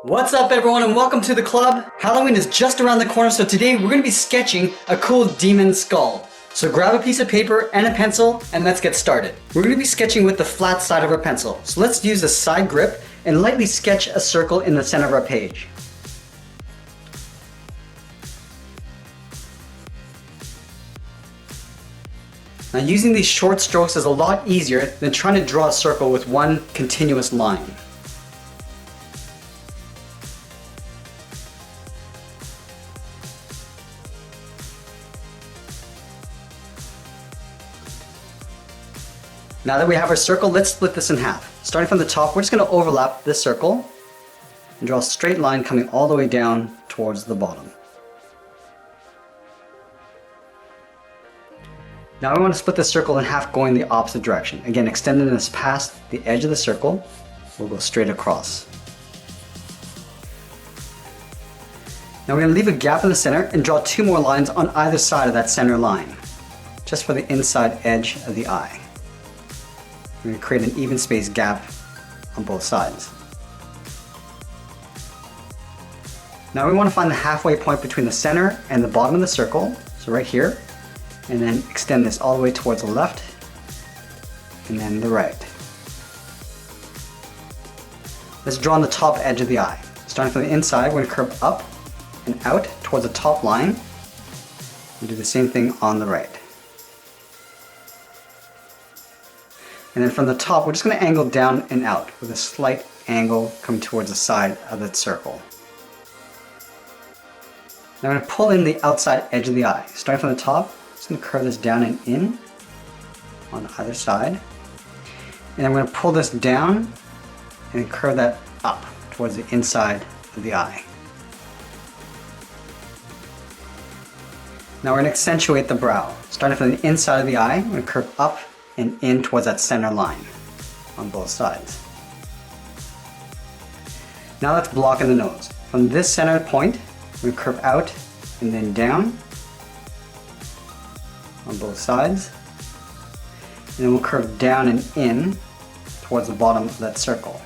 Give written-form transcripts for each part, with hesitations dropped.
What's up everyone and welcome to the club. Halloween is just around the corner, so today we're going to be sketching a cool demon skull. So grab a piece of paper and a pencil and let's get started. We're going to be sketching with the flat side of our pencil. So let's use the side grip and lightly sketch a circle in the center of our page. Now using these short strokes is a lot easier than trying to draw a circle with one continuous line. Now that we have our circle, let's split this in half. Starting from the top, we're just going to overlap this circle and draw a straight line coming all the way down towards the bottom. Now we want to split this circle in half going the opposite direction. Again, extending this past the edge of the circle, we'll go straight across. Now we're going to leave a gap in the center and draw two more lines on either side of that center line, just for the inside edge of the eye. We're going to create an even space gap on both sides. Now we want to find the halfway point between the center and the bottom of the circle, so right here, and then extend this all the way towards the left and then the right. Let's draw on the top edge of the eye. Starting from the inside, we're going to curve up and out towards the top line and do the same thing on the right. And then from the top, we're just going to angle down and out with a slight angle coming towards the side of that circle. Now I'm going to pull in the outside edge of the eye. Starting from the top, I'm just going to curve this down and in on either side. And I'm going to pull this down and curve that up towards the inside of the eye. Now we're going to accentuate the brow. Starting from the inside of the eye, I'm going to curve up and in towards that center line on both sides. Now let's block in the nose. From this center point, we're going to curve out and then down on both sides. And then we'll curve down and in towards the bottom of that circle.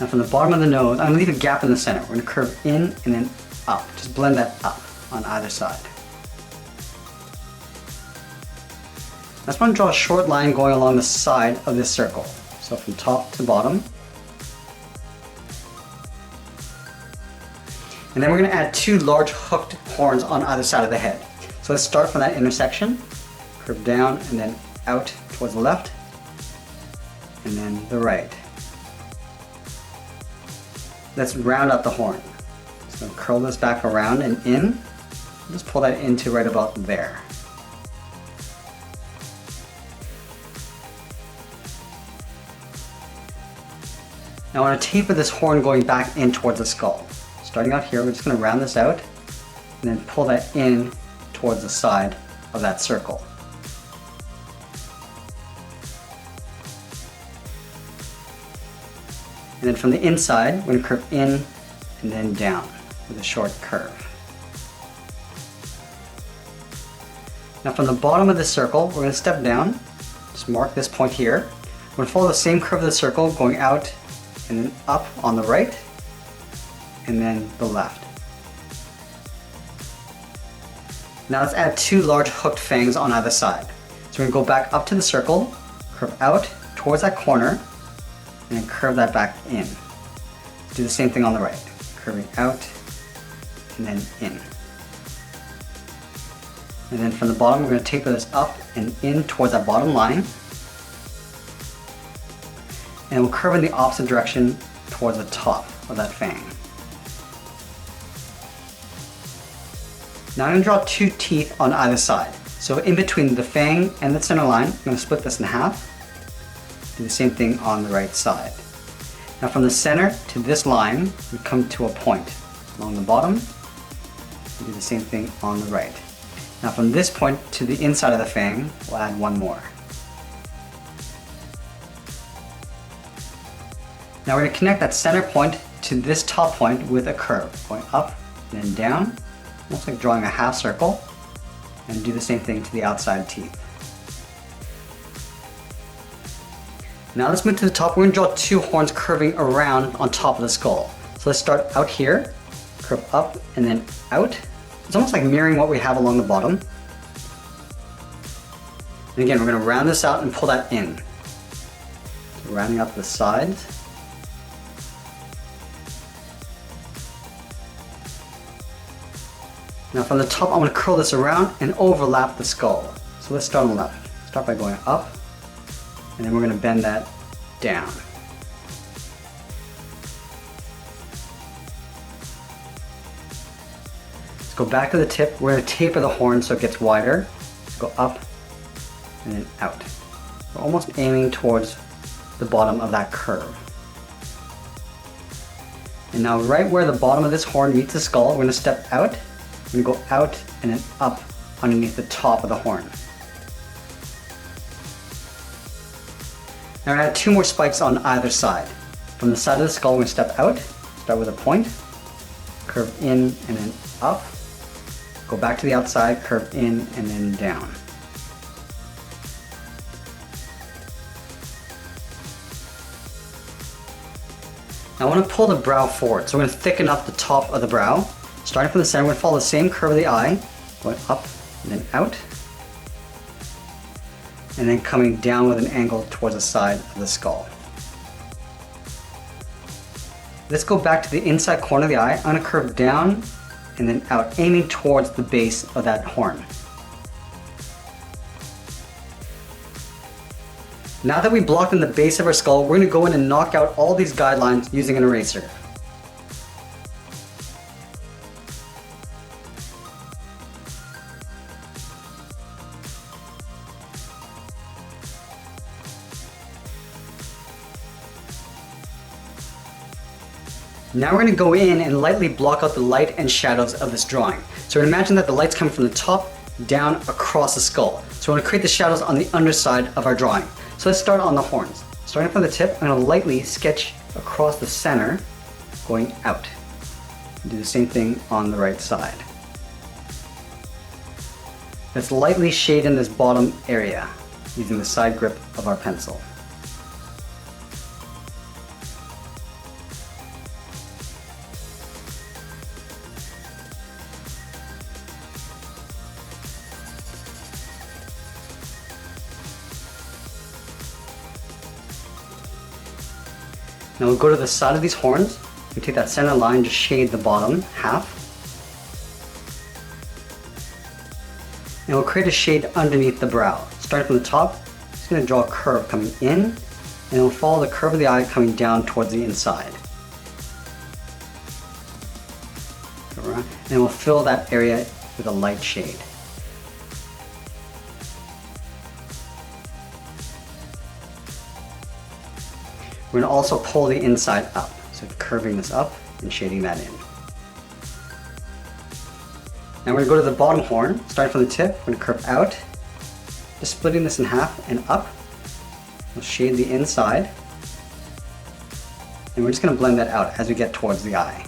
Now from the bottom of the nose, I'm going to leave a gap in the center. We're going to curve in and then up. Just blend that up on either side. I just want to draw a short line going along the side of this circle. So from top to bottom. And then we're going to add two large hooked horns on either side of the head. So let's start from that intersection, curve down and then out towards the left, and then the right. Let's round out the horn. So curl this back around and in. Just pull that into right about there. Now I want to taper this horn going back in towards the skull. Starting out here, we're just going to round this out and then pull that in towards the side of that circle. And then from the inside, we're going to curve in and then down with a short curve. Now from the bottom of this circle, we're going to step down, just mark this point here. We're going to follow the same curve of the circle going out and then up on the right, and then the left. Now let's add two large hooked fangs on either side. So we're going to go back up to the circle, curve out towards that corner, and then curve that back in. Do the same thing on the right, curving out and then in. And then from the bottom, we're going to taper this up and in towards that bottom line. And we'll curve in the opposite direction towards the top of that fang. Now I'm going to draw two teeth on either side. So in between the fang and the center line, I'm going to split this in half. Do the same thing on the right side. Now from the center to this line, we come to a point along the bottom. We do the same thing on the right. Now from this point to the inside of the fang, we'll add one more. Now we're going to connect that center point to this top point with a curve, going up and then down, almost like drawing a half circle, and do the same thing to the outside teeth. Now let's move to the top. We're going to draw two horns curving around on top of the skull. So let's start out here, curve up and then out. It's almost like mirroring what we have along the bottom. And again, we're going to round this out and pull that in. So rounding out the sides. Now from the top, I'm going to curl this around and overlap the skull. So let's start on the left. Start by going up, and then we're going to bend that down. Let's go back to the tip. We're going to taper the horn so it gets wider. Let's go up and then out. We're almost aiming towards the bottom of that curve. And now right where the bottom of this horn meets the skull, we're going to step out. We're going to go out and then up underneath the top of the horn. Now we're going to add two more spikes on either side. From the side of the skull, we're going to step out, start with a point, curve in and then up, go back to the outside, curve in and then down. Now I want to pull the brow forward, so we're going to thicken up the top of the brow. Starting from the center, we're going to follow the same curve of the eye, going up and then out, and then coming down with an angle towards the side of the skull. Let's go back to the inside corner of the eye. I'm going to curve down and then out, aiming towards the base of that horn. Now that we blocked in the base of our skull, we're going to go in and knock out all these guidelines using an eraser. Now we're going to go in and lightly block out the light and shadows of this drawing. So imagine that the light's coming from the top down across the skull. So we're going to create the shadows on the underside of our drawing. So let's start on the horns. Starting from the tip, I'm going to lightly sketch across the center, going out. Do the same thing on the right side. Let's lightly shade in this bottom area using the side grip of our pencil. Now we'll go to the side of these horns. We take that center line, just shade the bottom half. And we'll create a shade underneath the brow. Starting from the top, just going to draw a curve coming in, and we'll follow the curve of the eye coming down towards the inside. And we'll fill that area with a light shade. We're going to also pull the inside up, so curving this up and shading that in. Now we're going to go to the bottom horn, starting from the tip, we're going to curve out, just splitting this in half and up. We'll shade the inside, and we're just going to blend that out as we get towards the eye.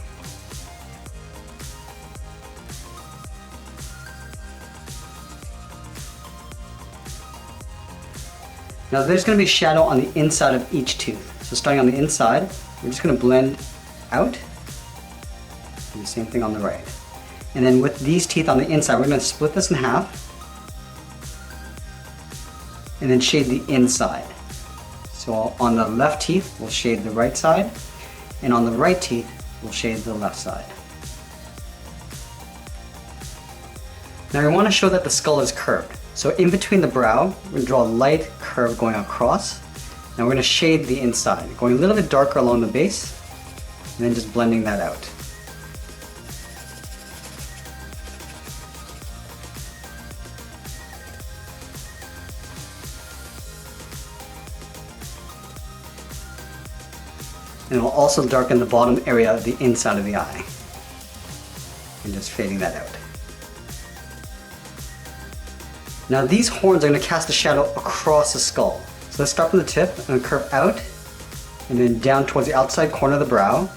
Now there's going to be a shadow on the inside of each tooth. So starting on the inside, we're just going to blend out, and the same thing on the right. And then with these teeth on the inside, we're going to split this in half, and then shade the inside. So on the left teeth, we'll shade the right side, and on the right teeth, we'll shade the left side. Now we want to show that the skull is curved. So in between the brow, we're going to draw a light curve going across. Now we're going to shade the inside, going a little bit darker along the base, and then just blending that out. And we'll also darken the bottom area of the inside of the eye, and just fading that out. Now these horns are going to cast a shadow across the skull. So let's start from the tip and curve out and then down towards the outside corner of the brow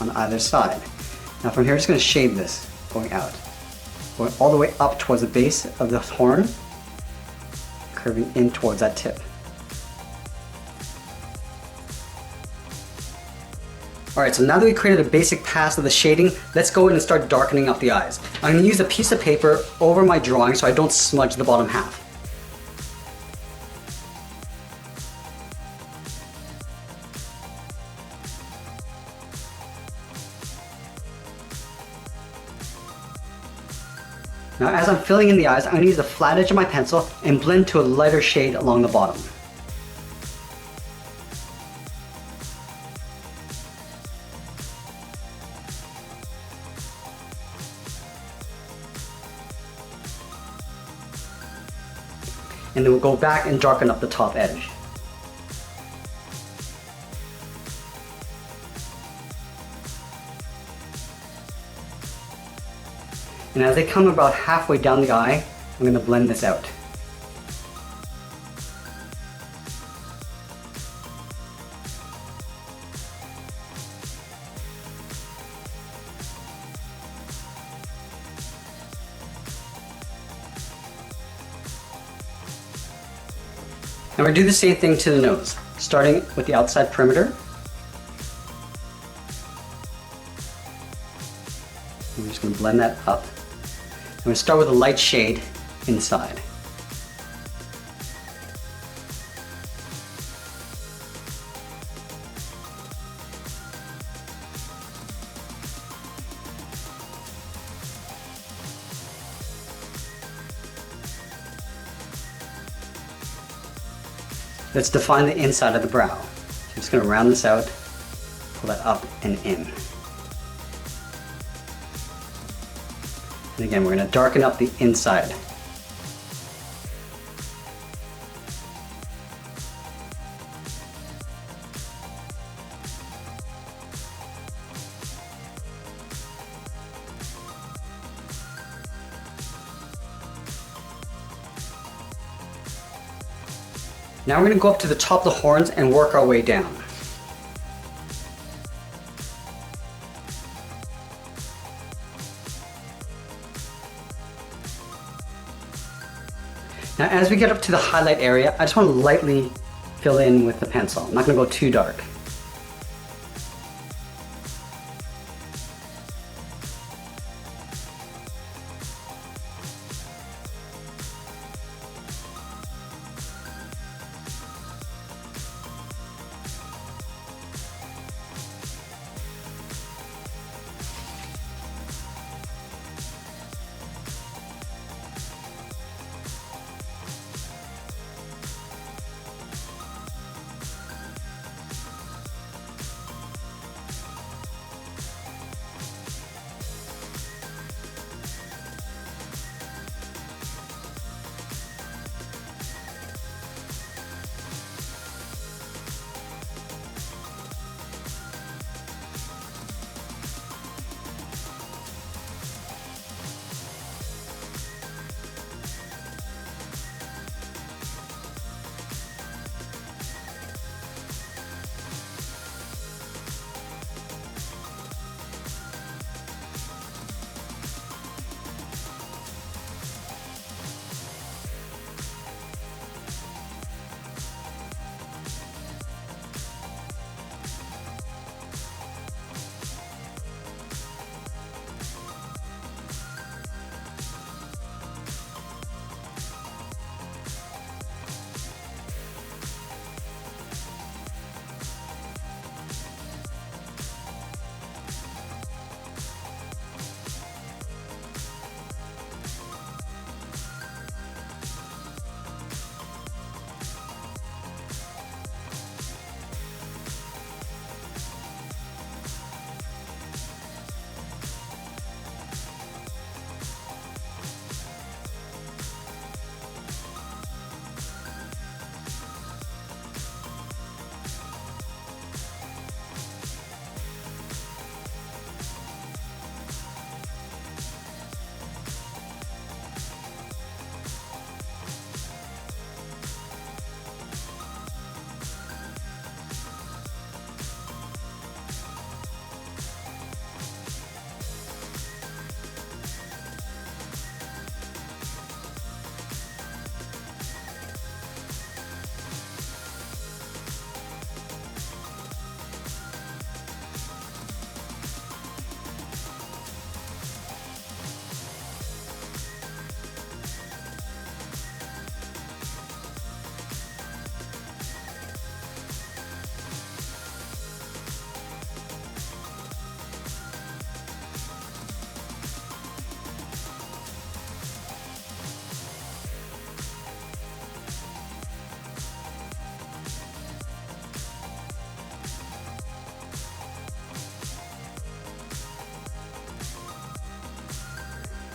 on either side. Now from here, I'm just going to shade this going out, going all the way up towards the base of the horn, curving in towards that tip. Alright, so now that we created a basic pass of the shading, let's go in and start darkening up the eyes. I'm going to use a piece of paper over my drawing so I don't smudge the bottom half. Now as I'm filling in the eyes, I'm going to use the flat edge of my pencil and blend to a lighter shade along the bottom. And then we'll go back and darken up the top edge. And as they come about halfway down the eye, I'm going to blend this out. And we're going to do the same thing to the nose, starting with the outside perimeter. I'm just going to blend that up. I'm going to start with a light shade inside. Let's define the inside of the brow. I'm just going to round this out, pull that up and in. And again, we're going to darken up the inside. Now we're going to go up to the top of the horns and work our way down. Now as we get up to the highlight area, I just want to lightly fill in with the pencil. I'm not going to go too dark.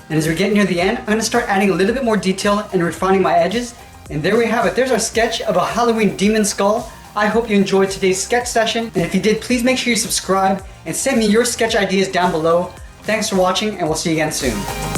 And as we get near the end, I'm going to start adding a little bit more detail and refining my edges. And there we have it. There's our sketch of a Halloween demon skull. I hope you enjoyed today's sketch session. And if you did, please make sure you subscribe and send me your sketch ideas down below. Thanks for watching, and we'll see you again soon.